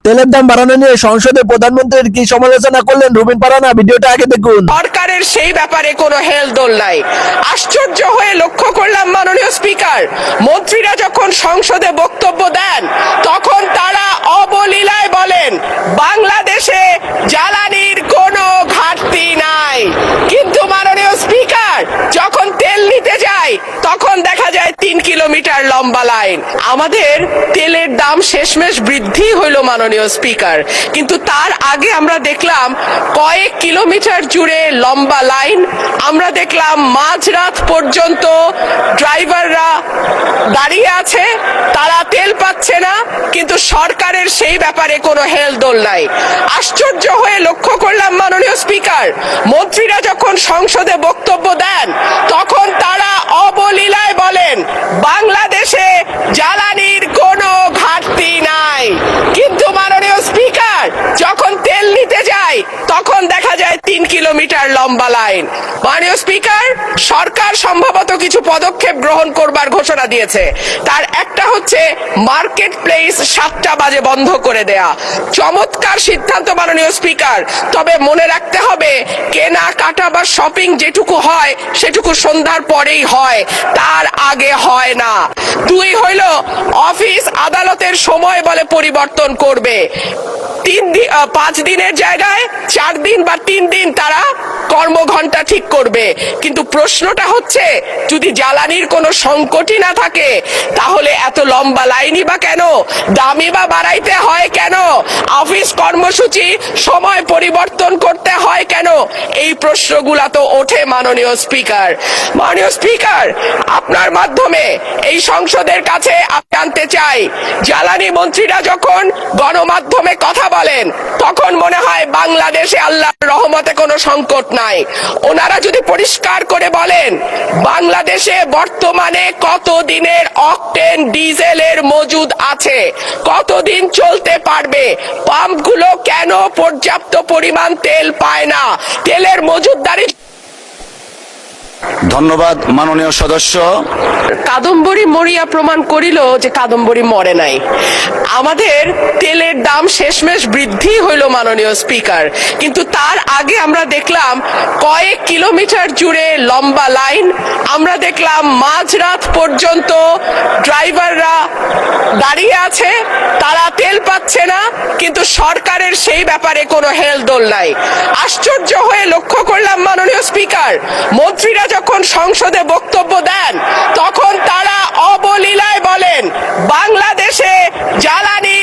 তেলের দাম বাড়ানো নিয়ে সংসদে প্রধানমন্ত্রীর কি সমালোচনা করলেন রুবিন পারানা, ভিডিওটা আগে দেখুন। সরকারের সেই ব্যাপারে কোনো হেলদোল নাই। আশ্চর্য হয়ে লক্ষ্য করলাম মাননীয় স্পিকার, মন্ত্রীরা যখন সংসদে বক্তব্য দেন তখন তারা অবলীলায় বলেন বাংলাদেশে জ্বালানির কোনো ঘাটতি নাই, কিন্তু মাননীয় স্পিকার যখন তেল নিতে যায় তখন দেখা যায় 3 কিলোমিটার লম্বা লাইন। আমাদের তেলের দাম শেষমেশ বৃদ্ধি হইল মাননীয় স্পিকার, কিন্তু তার আগে আমরা দেখলাম কয়েক কিলোমিটার জুড়ে লম্বা লাইন। আমরা দেখলাম মাঝরাত পর্যন্ত ড্রাইভাররা দাঁড়িয়ে আছে, তারা তেল পাচ্ছে না, কিন্তু সরকারের সেই ব্যাপারে কোনো হেলদোল নাই। আশ্চর্য হয়ে লক্ষ্য করলাম মাননীয় স্পিকার, মন্ত্রীরা যখন সংসদে বক্তব্য দেন তখন তারা অবলীলায় বলেন বাংলাদেশে জ্বালানির কোনো ঘাটতি নাই, কিন্তু মাননীয় স্পিকার যখন তেল নিতে যায় তখন দেখা যায় 3 কিলোমিটার লম্বা লাইন। মাননীয় স্পিকার, সরকার সম্ভবত কিছু পদক্ষেপ গ্রহণ করবার ঘোষণা দিয়েছে। তার একটা হচ্ছে মার্কেট প্লেস 7টা বাজে বন্ধ করে দেয়া। চমৎকার সিদ্ধান্ত মাননীয় স্পিকার, তবে মনে রাখতে হবে কেনা কাটা বা শপিং যেটুকু হয় সেটুকু সন্ধ্যার পরেই হয়, তার আগে হয় না। 2 হইল অফিস আদালতের সময় বলে পরিবর্তন করবে। 5 দিনের জায়গায় 4 দিন বা 3 দিন তারা কর্মঘণ্টা ঠিক করবে। কিন্তু প্রশ্নটা হচ্ছে যদি জ্বালানির কোনো সংকটই না থাকে তাহলে এত লম্বা লাইনই বা কেন, দামই বা বাড়াইতে হয় কেন, অফিস কর্মসূচি সময় পরিবর্তন করতে হয় কেন, এই প্রশ্নগুলা তো ওঠে মাননীয় স্পিকার। মাননীয় স্পিকার, আপনার মাধ্যমে এই সংসদের কাছে জানতে চাই, জ্বালানি মন্ত্রীরা যখন গণমাধ্যমে কথা বলেন তখন মনে হয় বাংলাদেশে আল্লাহর রহমতে কোনো সংকট নাই। ওনারা যদি পরিষ্কার করে বলেন বাংলাদেশে বর্তমানে কত দিনের অকটেন ডিজেলের মজুদ আছে, কতদিন চলতে পারবে, পাম্পগুলো কেন পর্যাপ্ত পরিমাণ তেল পায় না, তেলের মজুদদারি। ধন্যবাদ মাননীয় সদস্য। কাদম্বরী মরিয়া প্রমাণ করিল যে কাদম্বরী মরে নাই। আমাদের তেলের দাম শেষমেশ বৃদ্ধি হইল মাননীয় স্পিকার, কিন্তু তার আগে আমরা দেখলাম কয়েক কিলোমিটার জুড়ে লম্বা লাইন। আমরা দেখলাম মাঝরাত পর্যন্ত ড্রাইভাররা দাঁড়িয়ে আছে, তারা তেল পাচ্ছে না, কিন্তু সরকারের সেই ব্যাপারে কোনো হেলদোল নাই। আশ্চর্য হয়ে লক্ষ্য করলাম মাননীয় স্পিকার, মন্ত্রীরা যখন সংসদে বক্তব্য দেন তখন তারা অবলীলায় বলেন বাংলাদেশে জ্বালানি